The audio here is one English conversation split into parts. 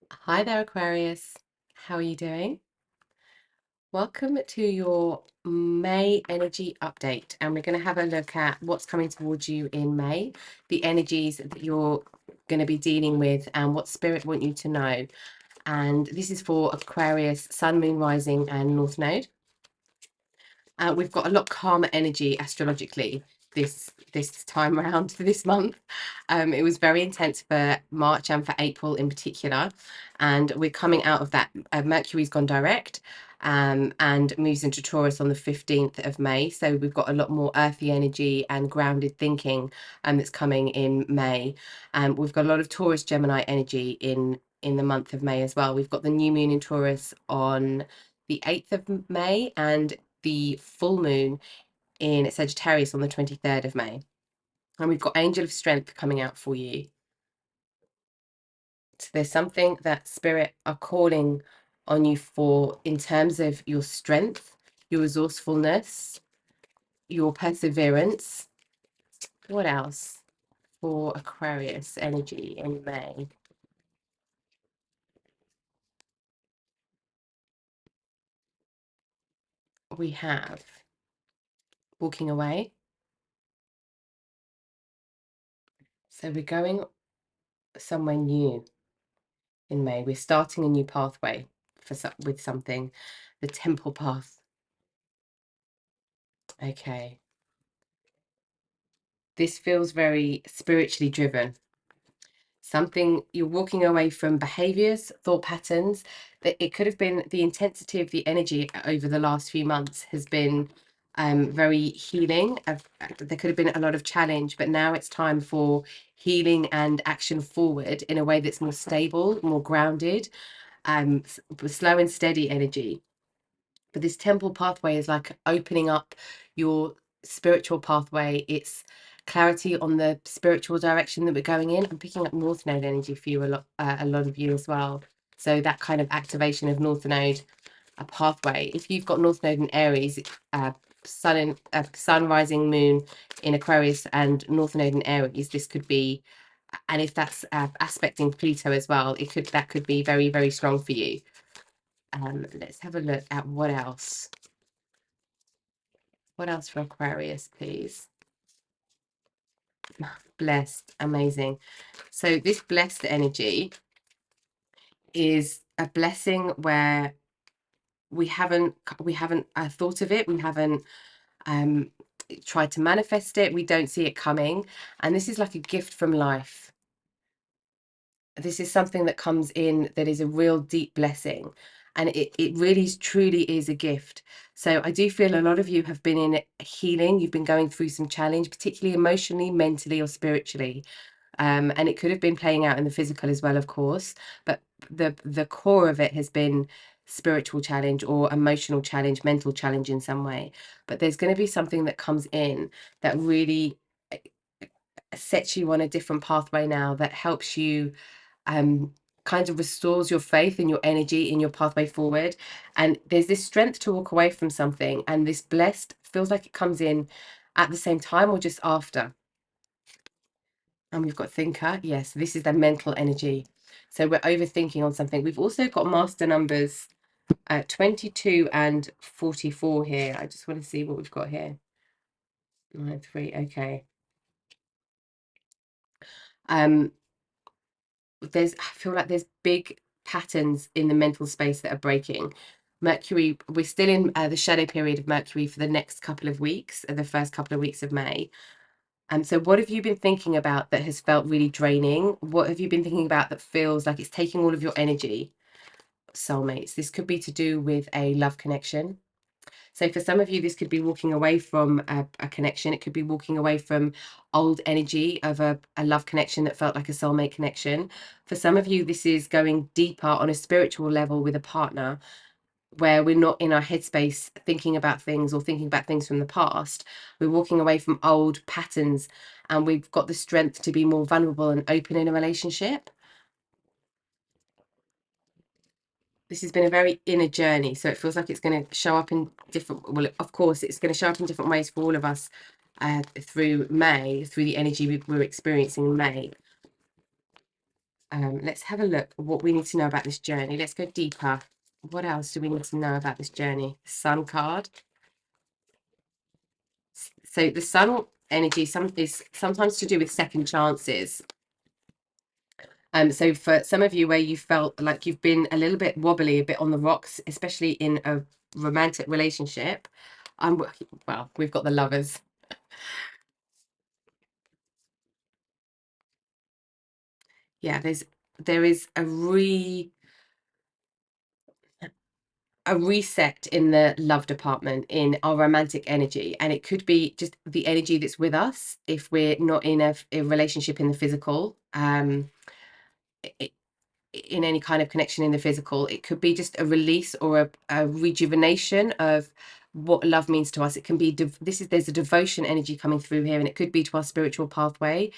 Hi there, Aquarius. How are you doing? Welcome to your May energy update. And we're going to have a look at what's coming towards you in May, the energies that you're going to be dealing with, and what Spirit want you to know. And this is for Aquarius, Sun, Moon, Rising, and North Node. We've got a lot calmer energy astrologically this time around for this month. It was very intense for March and for April in particular, and we're coming out of that. Mercury's gone direct and moves into Taurus on the 15th of May. So we've got a lot more earthy energy and grounded thinking that's coming in May. We've got a lot of Taurus Gemini energy in the month of May as well. We've got the new moon in Taurus on the 8th of May and the full moon in Sagittarius on the 23rd of May. And we've got Angel of Strength coming out for you. So there's something that Spirit are calling on you for in terms of your strength, your resourcefulness, your perseverance. What else for Aquarius energy in May? We have walking away. So we're going somewhere new in May. We're starting a new pathway with something, the temple path. Okay. This feels very spiritually driven. Something you're walking away from behaviors, thought patterns, that it could have been the intensity of the energy over the last few months has been very healing. There could have been a lot of challenge, but now it's time for healing and action forward in a way that's more stable, more grounded, slow and steady energy. But this temple pathway is like opening up your spiritual pathway. It's clarity on the spiritual direction that we're going in. I'm picking up North Node energy for you a lot of you as well. So that kind of activation of North Node, a pathway. If you've got North Node in Aries, Sun, Rising, Moon in Aquarius, and North Node in Aries, this could be. And if that's aspecting Pluto as well, that could be very, very strong for you. Let's have a look at what else. What else for Aquarius, please? Blessed, amazing. So this blessed energy is a blessing where we haven't thought of it, we haven't um tried to manifest it, we don't see it coming, and this is like a gift from life. This is something that comes in that is a real deep blessing, and it really truly is a gift. So I do feel a lot of you have been in healing, you've been going through some challenge, particularly emotionally, mentally, or spiritually. And it could have been playing out in the physical as well, of course, but the core of it has been spiritual challenge or emotional challenge, mental challenge in some way. But there's going to be something that comes in that really sets you on a different pathway now, that helps you kind of restores your faith and your energy in your pathway forward. And there's this strength to walk away from something, and this blessed feels like it comes in at the same time or just after. And we've got thinker. Yes, this is the mental energy. So we're overthinking on something. We've also got master numbers 22 and 44 here. I just want to see what we've got here. 9, 3. Okay. Um, I feel like there's big patterns in the mental space that are breaking. Mercury, we're still in the shadow period of Mercury for the next couple of weeks, the first couple of weeks of May. So what have you been thinking about that has felt really draining? What have you been thinking about that feels like it's taking all of your energy? Soulmates. This could be to do with a love connection. So for some of you, this could be walking away from a connection. It could be walking away from old energy of a love connection that felt like a soulmate connection. For some of you, this is going deeper on a spiritual level with a partner, where we're not in our headspace thinking about things or thinking about things from the past. We're walking away from old patterns, and we've got the strength to be more vulnerable and open in a relationship. This has been a very inner journey, so it feels like it's going to show up in different, well, of course it's going to show up in different ways for all of us through May, through the energy we're experiencing in May. Let's have a look at what we need to know about this journey. Let's go deeper. What else do we need to know about this journey? Sun card. So the sun energy is sometimes to do with second chances. So for some of you where you felt like you've been a little bit wobbly, a bit on the rocks, especially in a romantic relationship, well, we've got the Lovers. Yeah, there is a reset in the love department in our romantic energy, and it could be just the energy that's with us if we're not in a relationship in the physical. In any kind of connection in the physical, it could be just a release or a rejuvenation of what love means to us. It can be there's a devotion energy coming through here, and it could be to our spiritual pathway.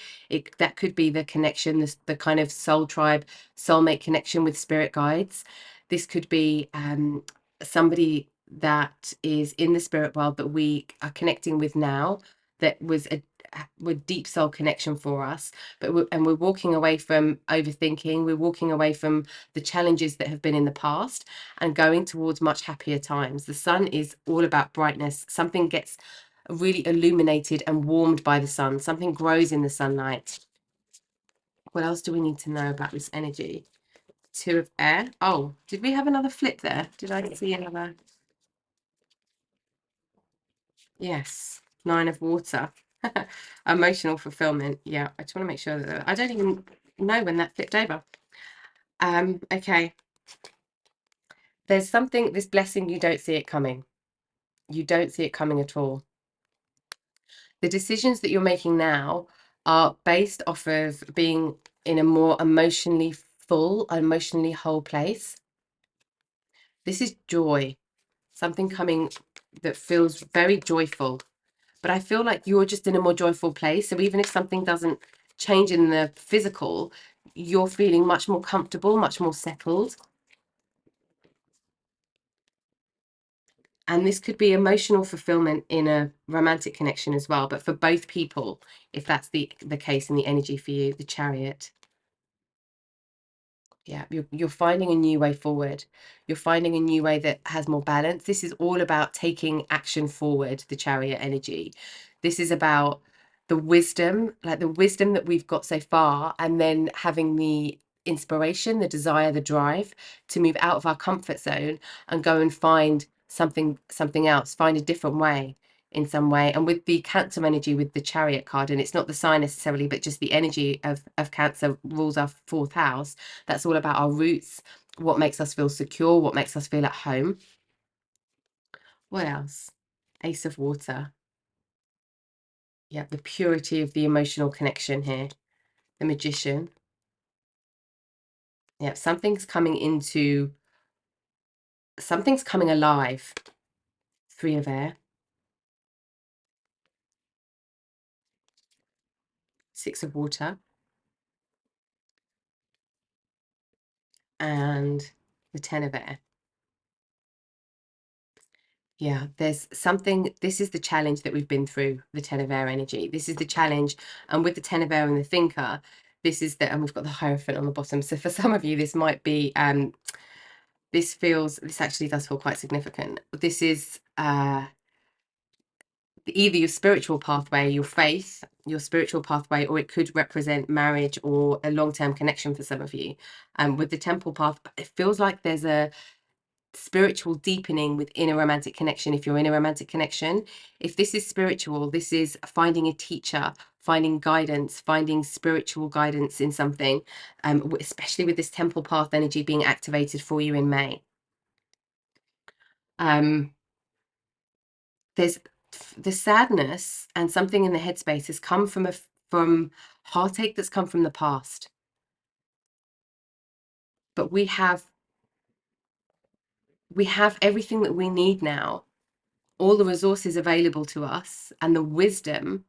That could be the connection, the kind of soul tribe, soulmate connection with spirit guides. This could be somebody that is in the spirit world that we are connecting with now, that was a deep soul connection for us, but we're walking away from overthinking. We're walking away from the challenges that have been in the past and going towards much happier times. The sun is all about brightness. Something gets really illuminated and warmed by the sun. Something grows in the sunlight. What else do we need to know about this energy? Two of air. Oh, did we have another flip there? Did I see another? Yes, nine of water. Emotional fulfillment. Yeah, I just want to make sure that I don't even know when that flipped over. Okay. There's something, this blessing, you don't see it coming. You don't see it coming at all. The decisions that you're making now are based off of being in a more emotionally full, emotionally whole place. This is joy, something coming that feels very joyful. But I feel like you're just in a more joyful place. So even if something doesn't change in the physical, you're feeling much more comfortable, much more settled. And this could be emotional fulfillment in a romantic connection as well, but for both people, if that's the case in the energy for you, the Chariot. Yeah, you're finding a new way forward. You're finding a new way that has more balance. This is all about taking action forward, the Chariot energy. This is about the wisdom, like the wisdom that we've got so far, and then having the inspiration, the desire, the drive to move out of our comfort zone and go and find something else, find a different way in some way. And with the Cancer energy, with the Chariot card, and it's not the sign necessarily, but just the energy of Cancer rules our fourth house. That's all about our roots, what makes us feel secure, what makes us feel at home. What else? Ace of water. Yeah, the purity of the emotional connection here. The Magician. Yeah, something's coming alive. Three of air. Six of water. And the 10 of air. Yeah, there's something, this is the challenge that we've been through, the 10 of air energy. This is the challenge. And with the 10 of air and the thinker, this is and we've got the Hierophant on the bottom. So for some of you, this might be, this actually does feel quite significant. This is either your spiritual pathway, your faith, your spiritual pathway, or it could represent marriage or a long-term connection for some of you. With the temple path, it feels like there's a spiritual deepening within a romantic connection. If you're in a romantic connection, if this is spiritual, this is finding a teacher, finding guidance, finding spiritual guidance in something, especially with this temple path energy being activated for you in May. There's the sadness, and something in the headspace has come from heartache that's come from the past, but we have everything that we need now, all the resources available to us and the wisdom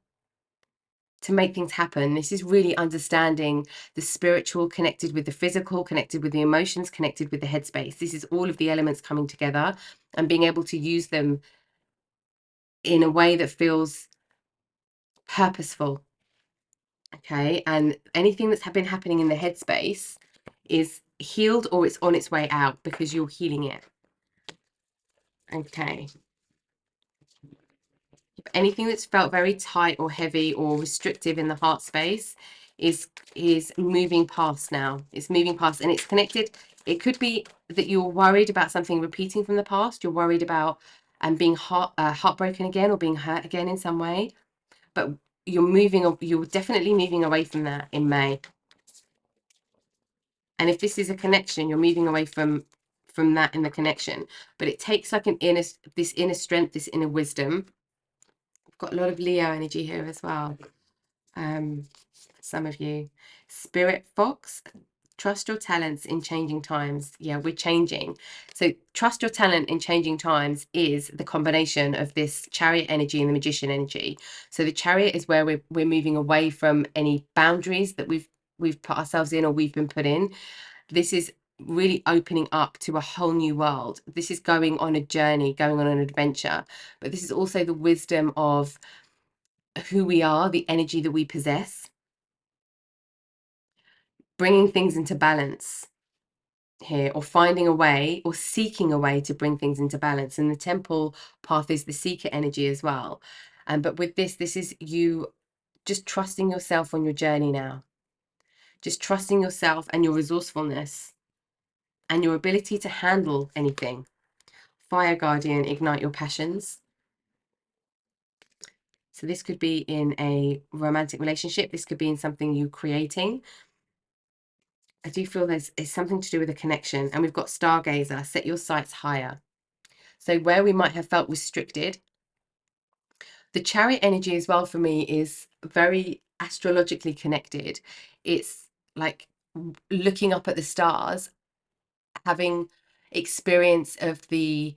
to make things happen. This is really understanding the spiritual connected with the physical, connected with the emotions, connected with the headspace. This is all of the elements coming together and being able to use them in a way that feels purposeful. Okay, and anything that's been happening in the headspace is healed or it's on its way out because you're healing it. Okay. Anything that's felt very tight or heavy or restrictive in the heart space is moving past now. It's moving past, and it's connected. It could be that you're worried about something repeating from the past. You're worried about being heartbroken again or being hurt again in some way. But you're definitely moving away from that in May. And if this is a connection, you're moving away from that in the connection. But it takes like this inner strength, this inner wisdom. I've got a lot of Leo energy here as well. Some of you. Spirit Fox, trust your talents in changing times. Yeah, we're changing. So trust your talent in changing times is the combination of this Chariot energy and the Magician energy. So the Chariot is where we're moving away from any boundaries that we've put ourselves in or we've been put in. This is really opening up to a whole new world. This is going on a journey, going on an adventure. But this is also the wisdom of who we are, the energy that we possess, bringing things into balance here, or finding a way or seeking a way to bring things into balance. And the temple path is the seeker energy as well. But with this is you just trusting yourself on your journey now, just trusting yourself and your resourcefulness and your ability to handle anything. Fire Guardian, ignite your passions. So this could be in a romantic relationship. This could be in something you're creating. I do feel it's something to do with a connection. And we've got Stargazer, set your sights higher. So where we might have felt restricted, the Chariot energy as well for me is very astrologically connected. It's like looking up at the stars, having experience of the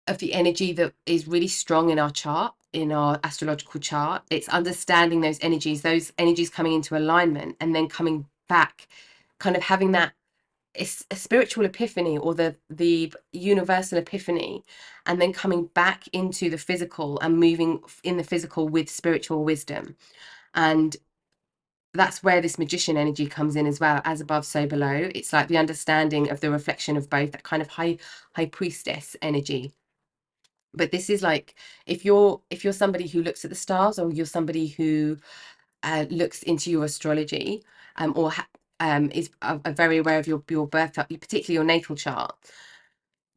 energy that is really strong in our chart, in our astrological chart. It's understanding those energies coming into alignment and then coming back, kind of having that it's a spiritual epiphany or the universal epiphany, and then coming back into the physical and moving in the physical with spiritual wisdom. And that's where this Magician energy comes in as well, as above so below. It's like the understanding of the reflection of both, that kind of high priestess energy. But this is like, if you're somebody who looks at the stars, or you're somebody who looks into your astrology, or is very aware of your birth chart, particularly your natal chart,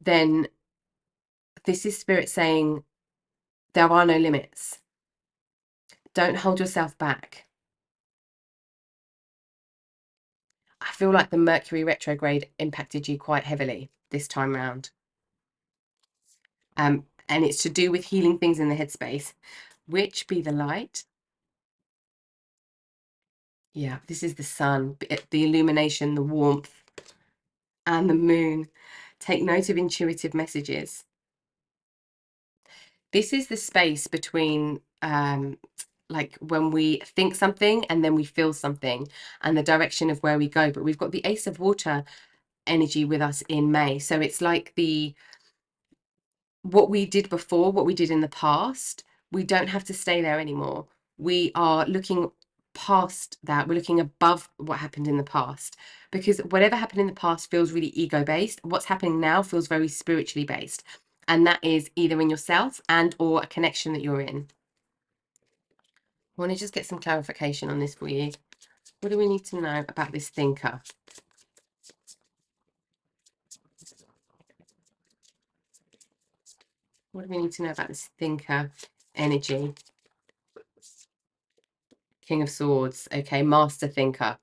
then this is Spirit saying there are no limits. Don't hold yourself back. I feel like the Mercury retrograde impacted you quite heavily this time round. And it's to do with healing things in the headspace. Which be the light? Yeah, this is the sun, the illumination, the warmth, and the moon. Take note of intuitive messages. This is the space between like when we think something and then we feel something, and the direction of where we go. But we've got the Ace of Water energy with us in May. So it's like what we did before, what we did in the past, we don't have to stay there anymore. We are looking past that. We're looking above what happened in the past, because whatever happened in the past feels really ego based. What's happening now feels very spiritually based, and that is either in yourself and or a connection that you're in. I want to just get some clarification on this for you. What do we need to know about this thinker? What do we need to know about this thinker energy? King of Swords. Okay, master thinker.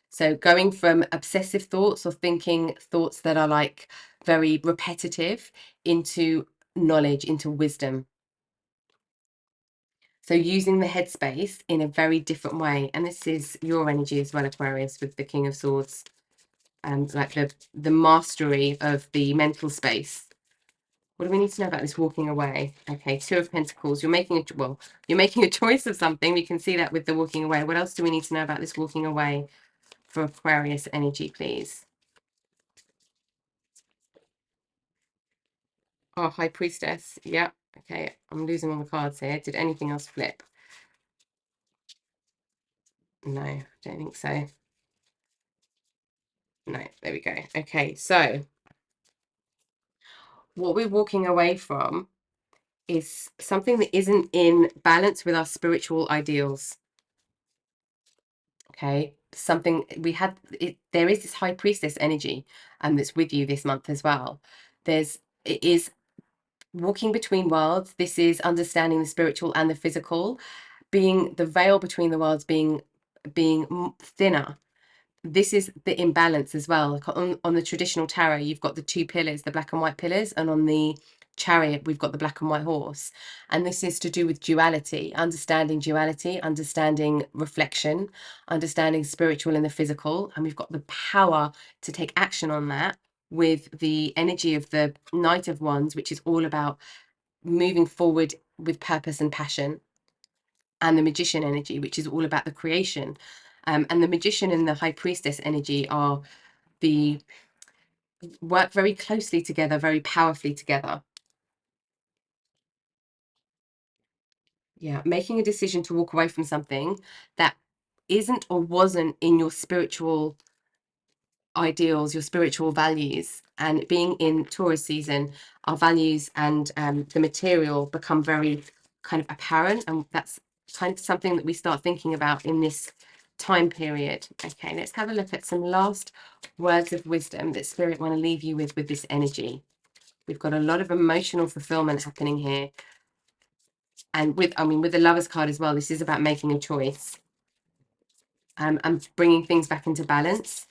So going from obsessive thoughts or thinking thoughts that are like very repetitive into knowledge, into wisdom. So using the headspace in a very different way. And this is your energy as well, Aquarius, with the King of Swords. And like the mastery of the mental space. What do we need to know about this walking away? Okay, Two of Pentacles. You're making a choice of something. We can see that with the walking away. What else do we need to know about this walking away for Aquarius energy, please? Oh, High Priestess. Yeah. Okay, I'm losing all the cards here. Did anything else flip? No, I don't think so. No, there we go. Okay, so what we're walking away from is something that isn't in balance with our spiritual ideals. Okay, something we had it, there is this high priestess energy that's with you this month as well. It is walking between worlds. This is understanding the spiritual and the physical, being the veil between the worlds being thinner. This is the imbalance as well. Like on the traditional tarot, you've got the two pillars, the black and white pillars, and on the chariot, we've got the black and white horse. And this is to do with duality, understanding reflection, understanding spiritual and the physical. And we've got the power to take action on that with the energy of the Knight of Wands, which is all about moving forward with purpose and passion, and the Magician energy, which is all about the creation. And the Magician and the High Priestess energy work very closely together, very powerfully together. Yeah, making a decision to walk away from something that isn't or wasn't in your spiritual ideals, your spiritual values. And being in Taurus season, our values and the material become very kind of apparent, and that's kind of something that we start thinking about in this time period. Okay, let's have a look at some last words of wisdom that Spirit want to leave you with this energy. We've got a lot of emotional fulfillment happening here. And with the Lovers card as well, this is about making a choice. And bringing things back into balance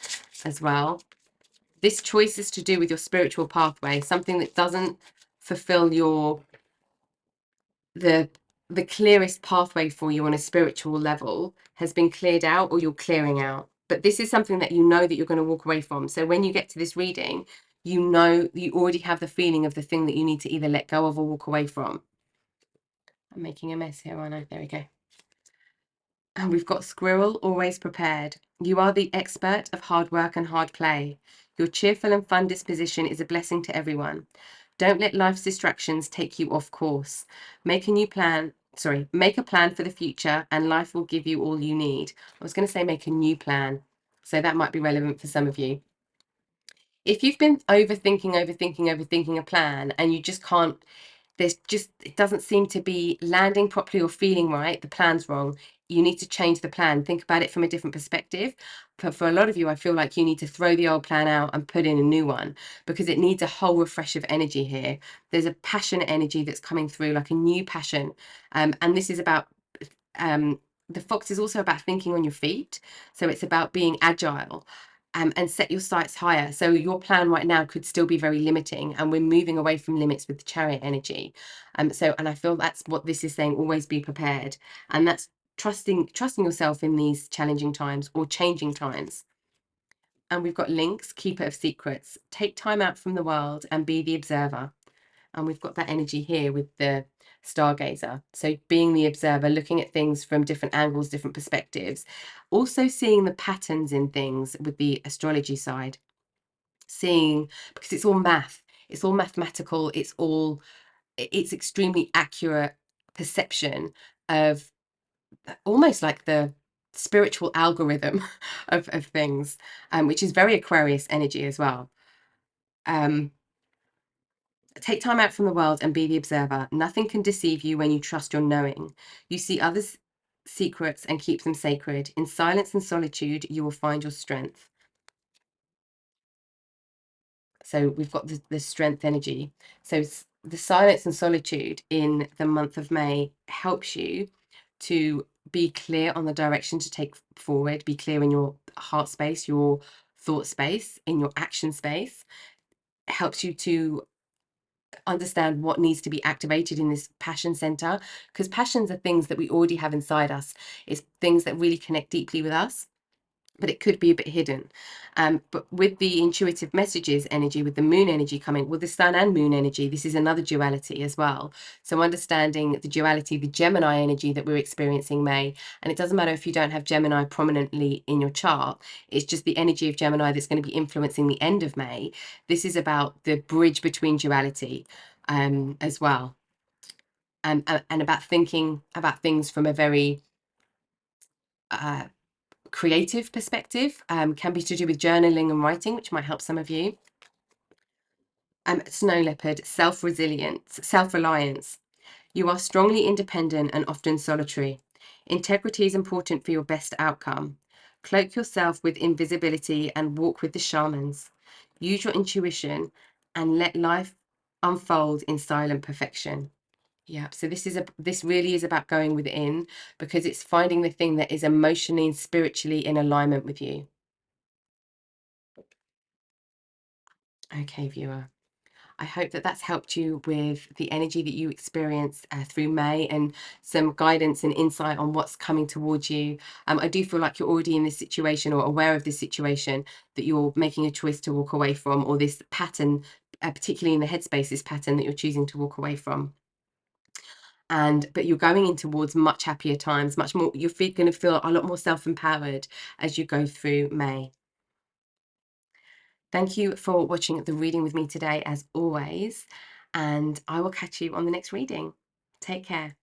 as well. This choice is to do with your spiritual pathway, something that doesn't fulfill the clearest pathway for you on a spiritual level has been cleared out, or you're clearing out. But this is something that you know that you're going to walk away from. So when you get to this reading, you know you already have the feeling of the thing that you need to either let go of or walk away from. I'm making a mess here, aren't I? There we go. And we've got Squirrel, always prepared. You are the expert of hard work and hard play. Your cheerful and fun disposition is a blessing to everyone. Don't let life's distractions take you off course. Make a plan for the future, and life will give you all you need. I was going to say make a new plan, so that might be relevant for some of you. If you've been overthinking a plan, and you just can't, it doesn't seem to be landing properly or feeling right, the plan's wrong, you need to change the plan. Think about it from a different perspective. But for a lot of you, I feel like you need to throw the old plan out and put in a new one, because it needs a whole refresh of energy here. There's a passionate energy that's coming through, like a new passion. And this is about the fox is also about thinking on your feet. So it's about being agile. And set your sights higher. So your plan right now could still be very limiting, and we're moving away from limits with the chariot energy. And I feel that's what this is saying. Always be prepared, and that's trusting yourself in these challenging times or changing times. And we've got Lynx, keeper of secrets. Take time out from the world and be the observer. And we've got that energy here with the stargazer. So being the observer, looking at things from different angles, different perspectives, also seeing the patterns in things with the astrology side, because it's all math, it's all mathematical, it's extremely accurate perception of almost like the spiritual algorithm of things, which is very Aquarius energy as well. Take time out from the world and be the observer. Nothing can deceive you when you trust your knowing. You see others' secrets and keep them sacred. In silence and solitude, you will find your strength. So we've got the strength energy. So the silence and solitude in the month of May helps you to be clear on the direction to take forward, be clear in your heart space, your thought space, in your action space. It helps you to understand what needs to be activated in this passion center, because passions are things that we already have inside us. It's things that really connect deeply with us, but it could be a bit hidden. But with the intuitive messages energy, with the moon energy coming, with the sun and moon energy, this is another duality as well. So understanding the duality, the Gemini energy that we're experiencing May, and it doesn't matter if you don't have Gemini prominently in your chart, it's just the energy of Gemini that's going to be influencing the end of May. This is about the bridge between duality as well. And about thinking about things from a very creative perspective, can be to do with journaling and writing, which might help some of you. Snow leopard, self-resilience, self-reliance. You are strongly independent and often solitary. Integrity is important for your best outcome. Cloak yourself with invisibility and walk with the shamans. Use your intuition and let life unfold in silent perfection. Yeah, so this really is about going within, because it's finding the thing that is emotionally and spiritually in alignment with you. Okay, viewer. I hope that that's helped you with the energy that you experienced through May, and some guidance and insight on what's coming towards you. I do feel like you're already in this situation, or aware of this situation that you're making a choice to walk away from, or this pattern, particularly in the headspace, this pattern that you're choosing to walk away from. But you're going in towards much happier times, much more, you're going to feel a lot more self-empowered as you go through May. Thank you for watching the reading with me today, as always, and I will catch you on the next reading. Take care.